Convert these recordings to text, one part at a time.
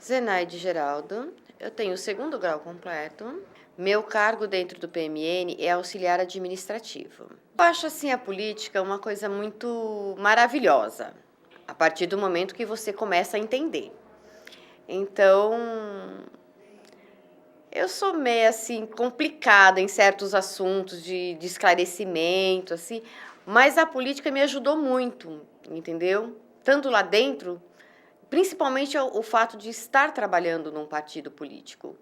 Zenaide Geraldo, eu tenho o segundo grau completo. Meu cargo dentro do PMN é auxiliar administrativo. Eu acho assim a política uma coisa muito maravilhosa, a partir do momento que você começa a entender. Então, eu sou meio assim complicada em certos assuntos de esclarecimento, assim, mas a política me ajudou muito, entendeu? Tanto lá dentro, principalmente o fato de estar trabalhando num partido político.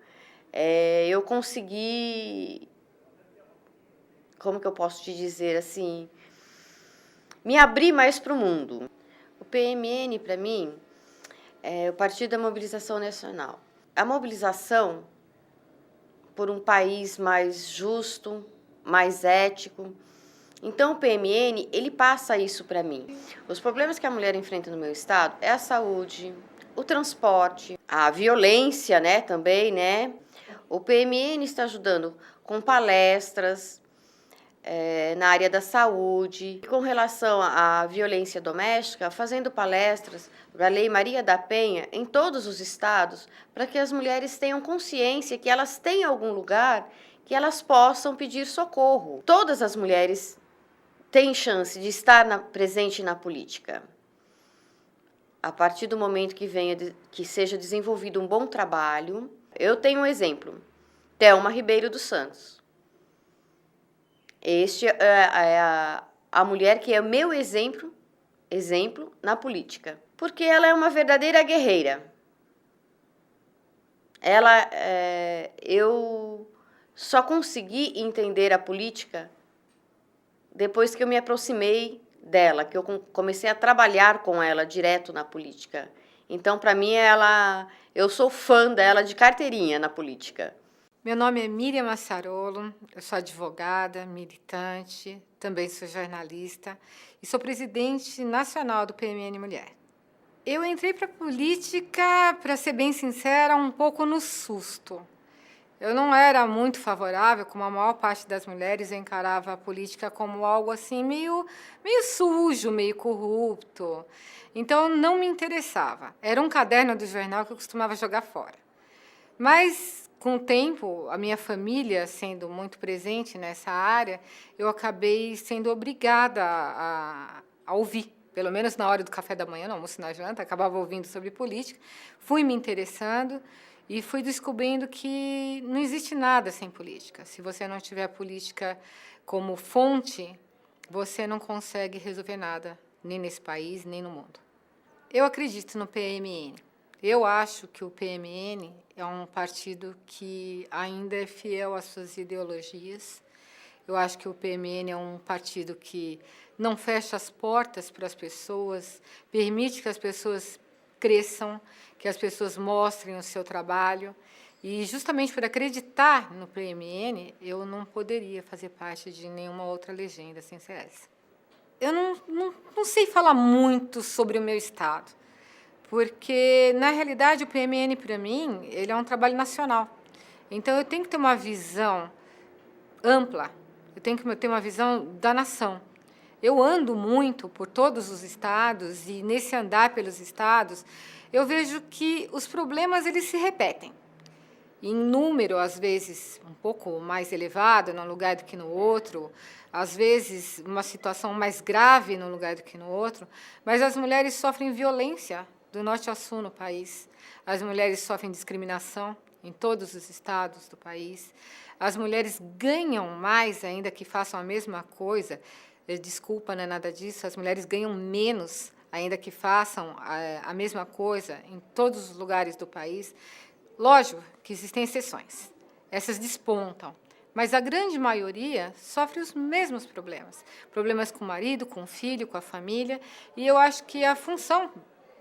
Eu consegui, como que eu posso te dizer assim, me abrir mais para o mundo. O PMN, para mim, é o Partido da Mobilização Nacional. A mobilização por um país mais justo, mais ético. Então, o PMN, ele passa isso para mim. Os problemas que a mulher enfrenta no meu estado é a saúde, o transporte, a violência, né, também, né? O PMN está ajudando com palestras na área da saúde, com relação à violência doméstica, fazendo palestras da Lei Maria da Penha em todos os estados, para que as mulheres tenham consciência que elas têm algum lugar que elas possam pedir socorro. Todas as mulheres têm chance de estar presente na política. A partir do momento que seja desenvolvido um bom trabalho. Eu tenho um exemplo, Thelma Ribeiro dos Santos. Este é a mulher que é meu exemplo na política, porque ela é uma verdadeira guerreira. Eu só consegui entender a política depois que eu me aproximei dela, que eu comecei a trabalhar com ela direto na política. Então, para mim, eu sou fã dela de carteirinha na política. Meu nome é Miriam Massarolo, eu sou advogada, militante, também sou jornalista e sou presidente nacional do PMN Mulher. Eu entrei para a política, para ser bem sincera, um pouco no susto. Eu não era muito favorável, como a maior parte das mulheres, eu encarava a política como algo assim meio sujo, meio corrupto. Então, não me interessava. Era um caderno do jornal que eu costumava jogar fora. Mas, com o tempo, a minha família sendo muito presente nessa área, eu acabei sendo obrigada a ouvir, pelo menos na hora do café da manhã, no almoço e na janta, acabava ouvindo sobre política, fui me interessando e fui descobrindo que não existe nada sem política. Se você não tiver política como fonte, você não consegue resolver nada, nem nesse país, nem no mundo. Eu acredito no PMN. Eu acho que o PMN é um partido que ainda é fiel às suas ideologias. Eu acho que o PMN é um partido que não fecha as portas para as pessoas, permite que as pessoas cresçam, que as pessoas mostrem o seu trabalho. E, justamente por acreditar no PMN, eu não poderia fazer parte de nenhuma outra legenda sem ser essa. Eu não sei falar muito sobre o meu estado, porque, na realidade, o PMN, para mim, ele é um trabalho nacional. Então, eu tenho que ter uma visão ampla, eu tenho que ter uma visão da nação. Eu ando muito por todos os estados e, nesse andar pelos estados, eu vejo que os problemas eles se repetem. Em número, às vezes, um pouco mais elevado num lugar do que no outro, às vezes, uma situação mais grave num lugar do que no outro, mas as mulheres sofrem violência do norte ao sul no país. As mulheres sofrem discriminação em todos os estados do país. As mulheres ganham mais, ainda que façam a mesma coisa. Desculpa, não é nada disso. As mulheres ganham menos, ainda que façam a mesma coisa em todos os lugares do país. Lógico que existem exceções. Essas despontam. Mas a grande maioria sofre os mesmos problemas. Problemas com o marido, com o filho, com a família. E eu acho que a função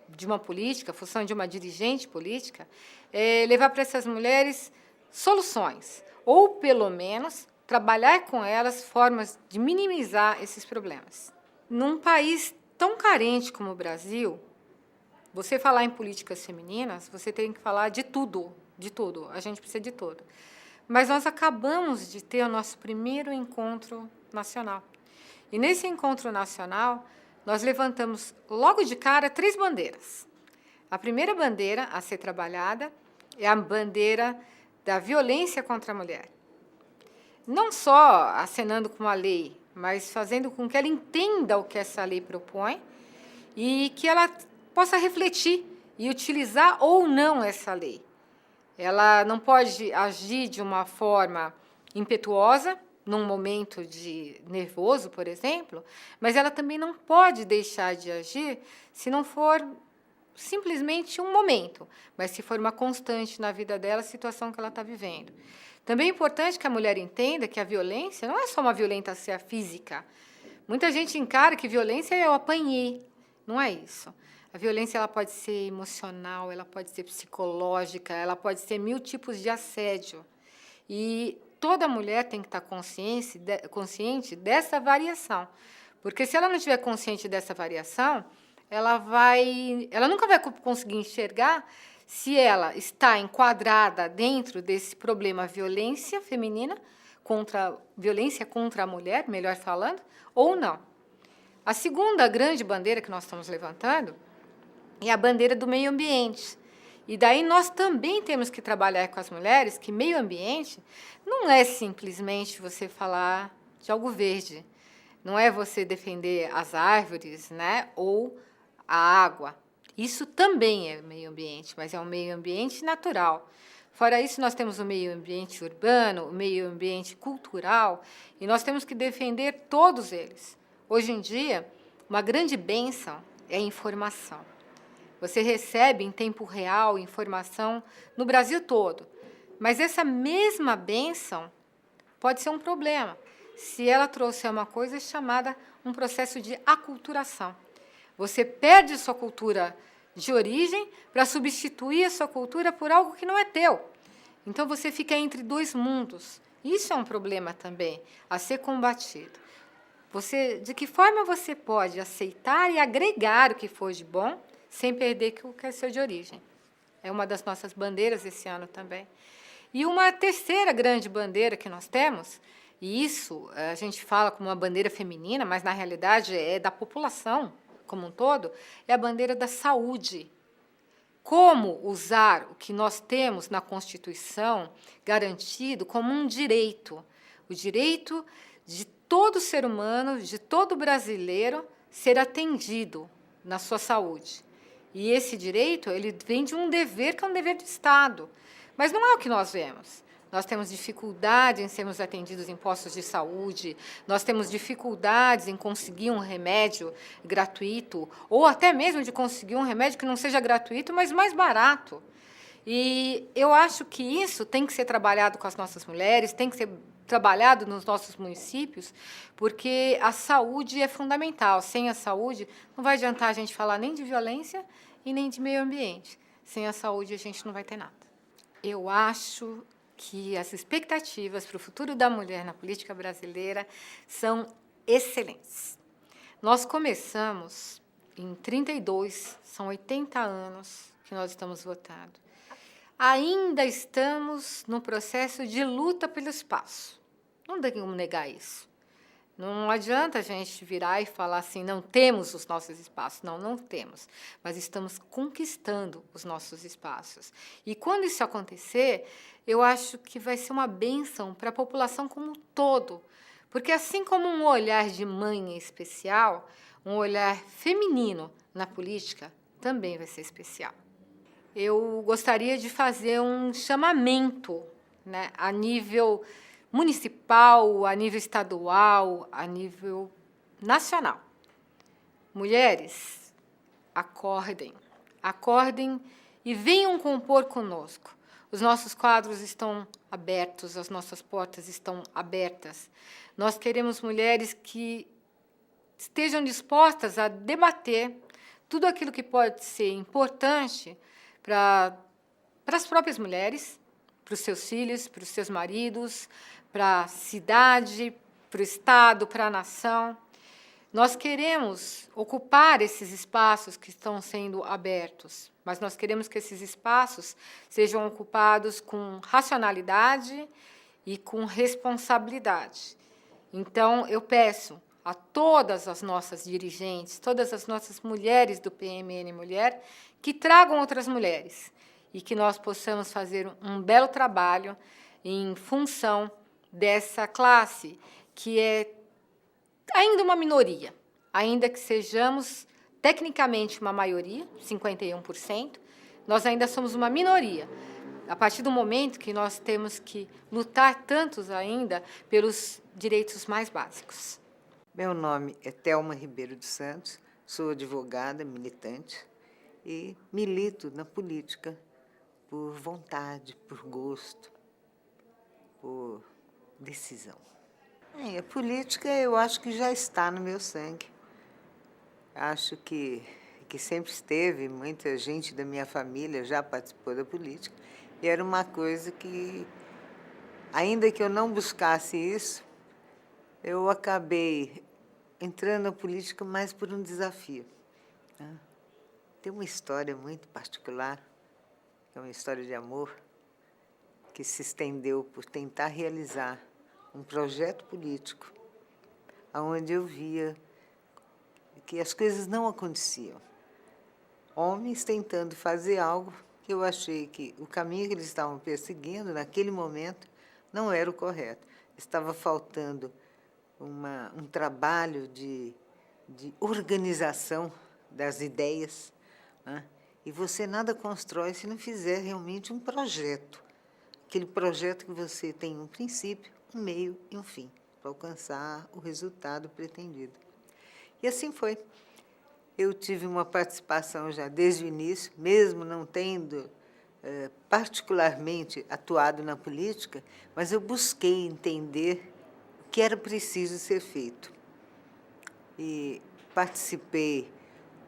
de uma política, a função de uma dirigente política, é levar para essas mulheres soluções, ou, pelo menos, trabalhar com elas formas de minimizar esses problemas. Num país tão carente como o Brasil, você falar em políticas femininas, você tem que falar de tudo, de tudo. A gente precisa de tudo. Mas nós acabamos de ter o nosso primeiro encontro nacional. E, nesse encontro nacional, nós levantamos, logo de cara, 3 bandeiras. A primeira bandeira a ser trabalhada é a bandeira da violência contra a mulher. Não só acenando com a lei, mas fazendo com que ela entenda o que essa lei propõe e que ela possa refletir e utilizar ou não essa lei. Ela não pode agir de uma forma impetuosa, num momento de nervoso, por exemplo, mas ela também não pode deixar de agir se não for simplesmente um momento, mas se for uma constante na vida dela, a situação que ela está vivendo. Também é importante que a mulher entenda que a violência não é só uma violência física. Muita gente encara que violência é eu apanhei. Não é isso. A violência ela pode ser emocional, ela pode ser psicológica, ela pode ser 1000 tipos de assédio. E toda mulher tem que estar consciente dessa variação. Porque se ela não estiver consciente dessa variação, ela nunca vai conseguir enxergar se ela está enquadrada dentro desse problema violência feminina, violência contra a mulher, melhor falando, ou não. A segunda grande bandeira que nós estamos levantando é a bandeira do meio ambiente. E daí nós também temos que trabalhar com as mulheres que meio ambiente não é simplesmente você falar de algo verde, não é você defender as árvores, né, ou a água. Isso também é meio ambiente, mas é um meio ambiente natural. Fora isso, nós temos o meio ambiente urbano, o meio ambiente cultural, e nós temos que defender todos eles. Hoje em dia, uma grande bênção é a informação. Você recebe em tempo real informação no Brasil todo, mas essa mesma bênção pode ser um problema se ela trouxer uma coisa chamada um processo de aculturação. Você perde sua cultura de origem para substituir a sua cultura por algo que não é teu. Então, você fica entre dois mundos. Isso é um problema também a ser combatido. De que forma você pode aceitar e agregar o que for de bom sem perder o que é seu de origem? É uma das nossas bandeiras esse ano também. E uma terceira grande bandeira que nós temos, e isso a gente fala como uma bandeira feminina, mas na realidade é da população como um todo, é a bandeira da saúde. Como usar o que nós temos na Constituição garantido como um direito, o direito de todo ser humano, de todo brasileiro, ser atendido na sua saúde. E esse direito ele vem de um dever que é um dever do Estado. Mas não é o que nós vemos. Nós temos dificuldade em sermos atendidos em postos de saúde, nós temos dificuldades em conseguir um remédio gratuito, ou até mesmo de conseguir um remédio que não seja gratuito, mas mais barato. E eu acho que isso tem que ser trabalhado com as nossas mulheres, tem que ser trabalhado nos nossos municípios, porque a saúde é fundamental. Sem a saúde, não vai adiantar a gente falar nem de violência e nem de meio ambiente. Sem a saúde, a gente não vai ter nada. Eu acho que as expectativas para o futuro da mulher na política brasileira são excelentes. Nós começamos em 32, são 80 anos que nós estamos votando. Ainda estamos no processo de luta pelo espaço. Não tem como negar isso. Não adianta a gente virar e falar assim, não temos os nossos espaços. Não, não temos, mas estamos conquistando os nossos espaços. E quando isso acontecer, eu acho que vai ser uma bênção para a população como um todo, porque assim como um olhar de mãe é especial, um olhar feminino na política também vai ser especial. Eu gostaria de fazer um chamamento, né, a nível municipal, a nível estadual, a nível nacional. Mulheres, acordem, acordem e venham compor conosco. Os nossos quadros estão abertos, as nossas portas estão abertas. Nós queremos mulheres que estejam dispostas a debater tudo aquilo que pode ser importante para as próprias mulheres, para os seus filhos, para os seus maridos, para a cidade, para o Estado, para a nação. Nós queremos ocupar esses espaços que estão sendo abertos, mas nós queremos que esses espaços sejam ocupados com racionalidade e com responsabilidade. Então, eu peço a todas as nossas dirigentes, todas as nossas mulheres do PMN Mulher, que tragam outras mulheres e que nós possamos fazer um belo trabalho em função dessa classe, que é ainda uma minoria, ainda que sejamos tecnicamente uma maioria, 51%, nós ainda somos uma minoria. A partir do momento que nós temos que lutar tantos ainda pelos direitos mais básicos. Meu nome é Thelma Ribeiro dos Santos, sou advogada, militante e milito na política por vontade, por gosto, por decisão. A política eu acho que já está no meu sangue. Acho que sempre esteve, muita gente da minha família já participou da política, e era uma coisa que, ainda que eu não buscasse isso, eu acabei entrando na política mais por um desafio. Tem uma história muito particular, é uma história de amor, que se estendeu por tentar realizar um projeto político, onde eu via que as coisas não aconteciam. Homens tentando fazer algo que eu achei que o caminho que eles estavam perseguindo, naquele momento, não era o correto. Estava faltando um trabalho de organização das ideias, né? E você nada constrói se não fizer realmente um projeto. Aquele projeto que você tem um princípio, um meio e um fim, para alcançar o resultado pretendido. E assim foi. Eu tive uma participação já desde o início, mesmo não tendo particularmente atuado na política, mas eu busquei entender o que era preciso ser feito. E participei.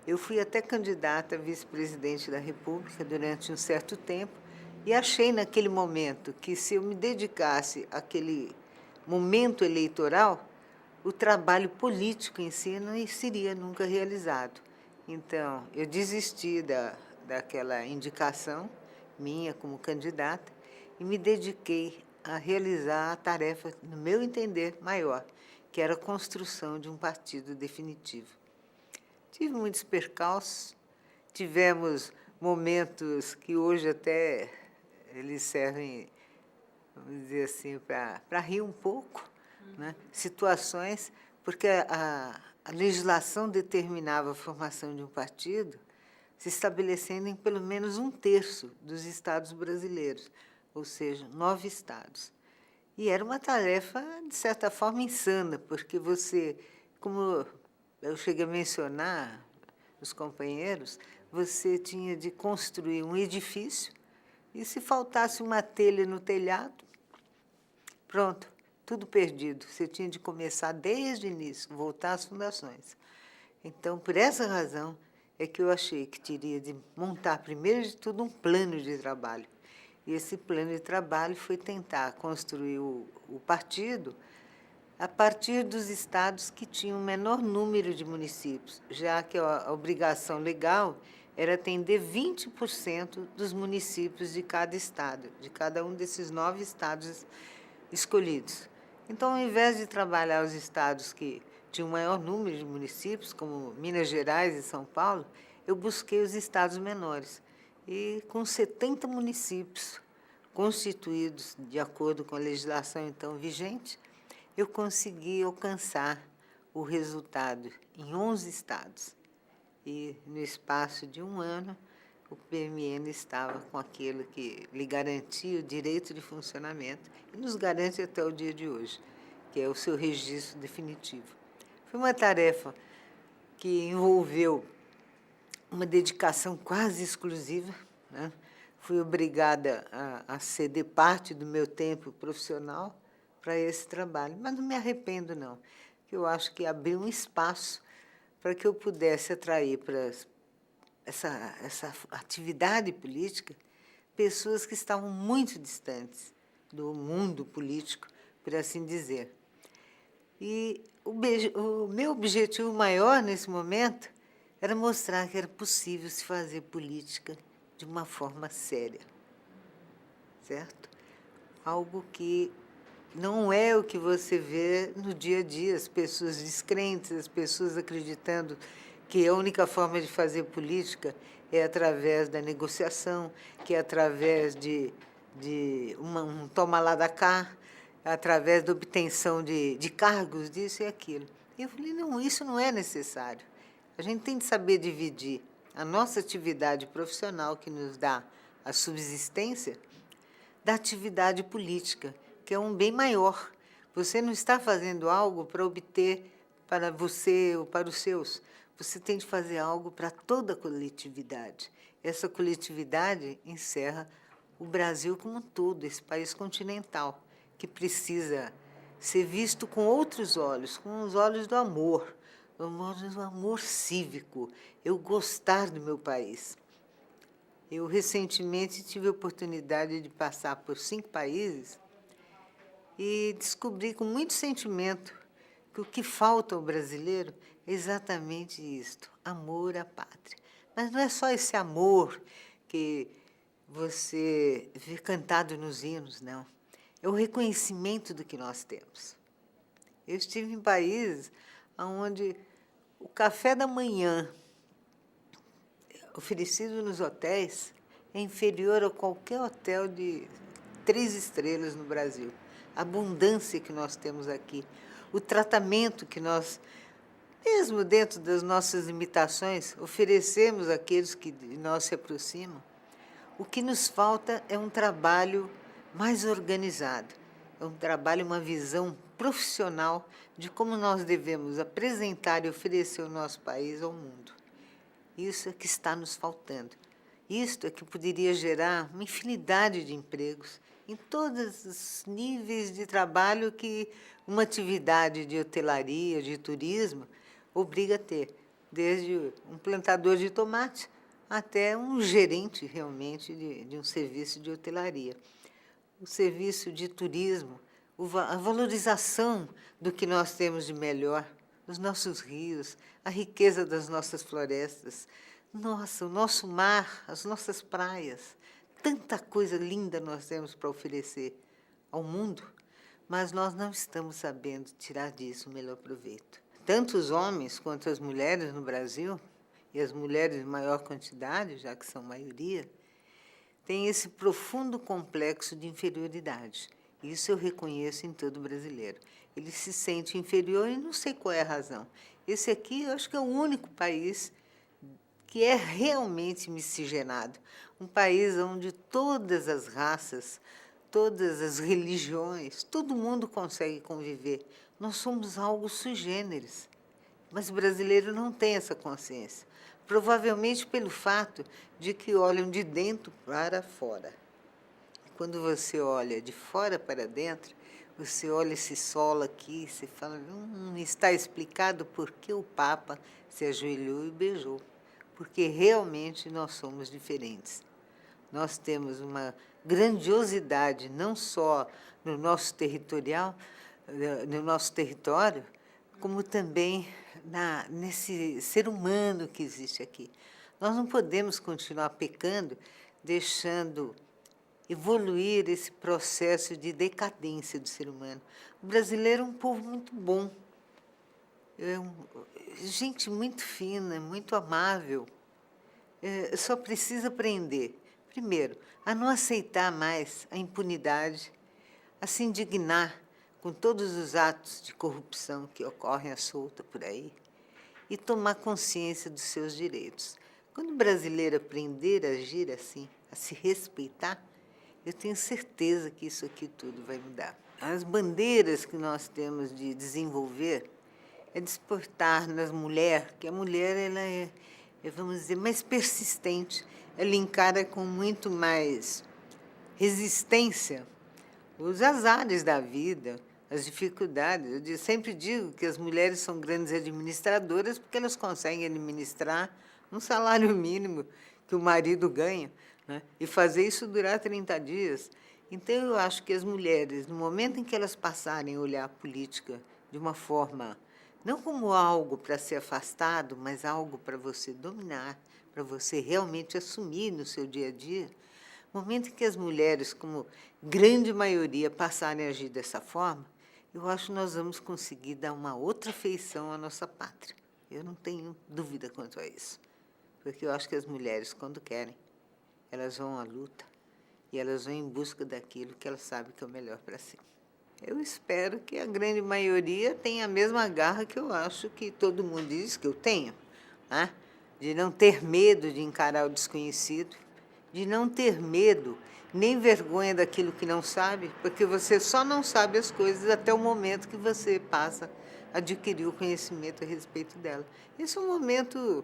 Eu fui até candidata a vice-presidente da República durante um certo tempo e achei naquele momento que, se eu me dedicasse àquele momento eleitoral, o trabalho político em si não seria nunca realizado. Então, eu desisti daquela indicação minha como candidata e me dediquei a realizar a tarefa, no meu entender, maior, que era a construção de um partido definitivo. Tive muitos percalços, tivemos momentos que hoje até eles servem, vamos dizer assim, para rir um pouco, né? Situações, porque a legislação determinava a formação de um partido se estabelecendo em pelo menos 1/3 dos estados brasileiros, ou seja, 9 estados. E era uma tarefa, de certa forma, insana, porque você, como eu cheguei a mencionar os companheiros, você tinha de construir um edifício e, se faltasse uma telha no telhado, pronto, tudo perdido. Você tinha de começar desde o início, voltar às fundações. Então, por essa razão, é que eu achei que teria de montar, primeiro de tudo, um plano de trabalho. E esse plano de trabalho foi tentar construir o partido a partir dos estados que tinham o menor número de municípios, já que a obrigação legal era atender 20% dos municípios de cada estado, de cada um desses 9 estados escolhidos. Então, ao invés de trabalhar os estados que tinham o maior número de municípios, como Minas Gerais e São Paulo, eu busquei os estados menores. E, com 70 municípios constituídos de acordo com a legislação então vigente, eu consegui alcançar o resultado em 11 estados. E, no espaço de um ano, o PMN estava com aquilo que lhe garantia o direito de funcionamento e nos garante até o dia de hoje, que é o seu registro definitivo. Foi uma tarefa que envolveu uma dedicação quase exclusiva, né? Fui obrigada a ceder parte do meu tempo profissional para esse trabalho, mas não me arrependo, não, porque eu acho que abriu um espaço para que eu pudesse atrair para essa atividade política pessoas que estavam muito distantes do mundo político, por assim dizer. E o meu objetivo maior nesse momento era mostrar que era possível se fazer política de uma forma séria, certo? Algo que não é o que você vê no dia a dia, as pessoas descrentes, as pessoas acreditando que a única forma de fazer política é através da negociação, que é através de um toma lá da cá, através da obtenção de cargos, disso e aquilo. E eu falei, não, isso não é necessário. A gente tem de saber dividir a nossa atividade profissional, que nos dá a subsistência, da atividade política, que é um bem maior. Você não está fazendo algo para obter para você ou para os seus. Você tem de fazer algo para toda a coletividade. Essa coletividade encerra o Brasil como um todo, esse país continental, que precisa ser visto com outros olhos, com os olhos do amor cívico, eu gostar do meu país. Eu, recentemente, tive a oportunidade de passar por 5 países e descobri com muito sentimento que o que falta ao brasileiro é exatamente isto, amor à pátria. Mas não é só esse amor que você vê cantado nos hinos, não. É o reconhecimento do que nós temos. Eu estive em países onde o café da manhã oferecido nos hotéis é inferior a qualquer hotel de 3 estrelas no Brasil. A abundância que nós temos aqui, o tratamento que nós, mesmo dentro das nossas limitações, oferecemos àqueles que de nós se aproximam. O que nos falta é um trabalho mais organizado, é um trabalho, uma visão profissional de como nós devemos apresentar e oferecer o nosso país ao mundo. Isso é que está nos faltando. Isto é que poderia gerar uma infinidade de empregos em todos os níveis de trabalho que uma atividade de hotelaria, de turismo, obriga a ter, desde um plantador de tomate até um gerente, realmente, de um serviço de hotelaria. O serviço de turismo, a valorização do que nós temos de melhor, os nossos rios, a riqueza das nossas florestas, nossa, o nosso mar, as nossas praias, tanta coisa linda nós temos para oferecer ao mundo, mas nós não estamos sabendo tirar disso o melhor proveito. Tanto os homens quanto as mulheres no Brasil, e as mulheres em maior quantidade, já que são maioria, têm esse profundo complexo de inferioridade. Isso eu reconheço em todo brasileiro. Ele se sente inferior e não sei qual é a razão. Esse aqui, eu acho que é o único país que é realmente miscigenado. Um país onde todas as raças, todas as religiões, todo mundo consegue conviver. Nós somos algo sui generis, mas o brasileiro não tem essa consciência. Provavelmente pelo fato de que olham de dentro para fora. Quando você olha de fora para dentro, você olha esse solo aqui, você fala, está explicado por que o Papa se ajoelhou e beijou. Porque realmente nós somos diferentes. Nós temos uma grandiosidade, não só no nosso território, como também nesse ser humano que existe aqui. Nós não podemos continuar pecando, deixando evoluir esse processo de decadência do ser humano. O brasileiro é um povo muito bom, gente muito fina, muito amável. Só precisa aprender, primeiro, a não aceitar mais a impunidade, a se indignar com todos os atos de corrupção que ocorrem à solta por aí e tomar consciência dos seus direitos. Quando o brasileiro aprender a agir assim, a se respeitar, eu tenho certeza que isso aqui tudo vai mudar. As bandeiras que nós temos de desenvolver é despertar nas mulheres, que a mulher ela é, vamos dizer, mais persistente, ela encara com muito mais resistência os azares da vida, as dificuldades. Eu sempre digo que as mulheres são grandes administradoras porque elas conseguem administrar um salário mínimo que o marido ganha, né? E fazer isso durar 30 dias. Então, eu acho que as mulheres, no momento em que elas passarem a olhar a política de uma forma, não como algo para ser afastado, mas algo para você dominar, para você realmente assumir no seu dia a dia, no momento em que as mulheres, como grande maioria, passarem a agir dessa forma, eu acho que nós vamos conseguir dar uma outra feição à nossa pátria. Eu não tenho dúvida quanto a isso. porque eu acho que as mulheres, quando querem, elas vão à luta e elas vão em busca daquilo que elas sabem que é o melhor para si. Eu espero que a grande maioria tenha a mesma garra que eu acho que todo mundo diz que eu tenho, né? De não ter medo de encarar o desconhecido, de não ter medo nem vergonha daquilo que não sabe, porque você só não sabe as coisas até o momento que você passa a adquirir o conhecimento a respeito dela. Esse é um momento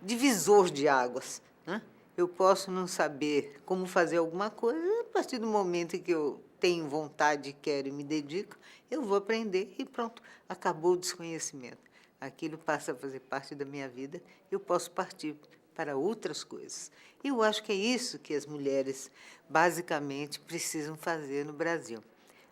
divisor de águas, né? Eu posso não saber como fazer alguma coisa, a partir do momento em que eu tenho vontade, quero e me dedico, eu vou aprender e pronto, acabou o desconhecimento. Aquilo passa a fazer parte da minha vida, eu posso partir para outras coisas. Eu acho que é isso que as mulheres, basicamente, precisam fazer no Brasil.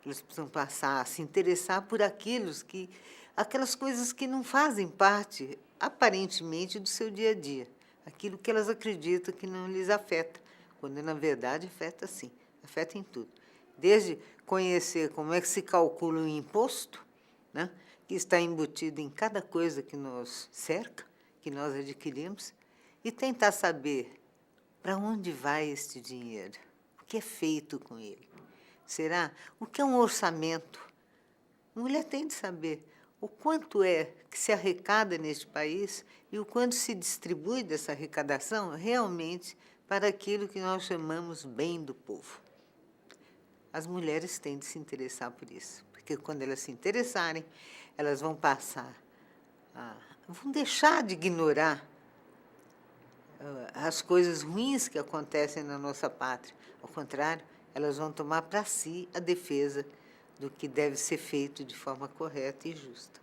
Elas precisam passar a se interessar por aquelas coisas que não fazem parte, aparentemente, do seu dia a dia. Aquilo que elas acreditam que não lhes afeta, quando, na verdade, afeta sim, afeta em tudo. Desde conhecer como é que se calcula um imposto, né, que está embutido em cada coisa que nos cerca, que nós adquirimos, e tentar saber para onde vai este dinheiro, o que é feito com ele. Será? O que é um orçamento? A mulher tem de saber o quanto é que se arrecada neste país e o quanto se distribui dessa arrecadação realmente para aquilo que nós chamamos bem do povo. As mulheres têm de se interessar por isso, porque quando elas se interessarem, elas vão vão deixar de ignorar as coisas ruins que acontecem na nossa pátria. Ao contrário, elas vão tomar para si a defesa do que deve ser feito de forma correta e justa.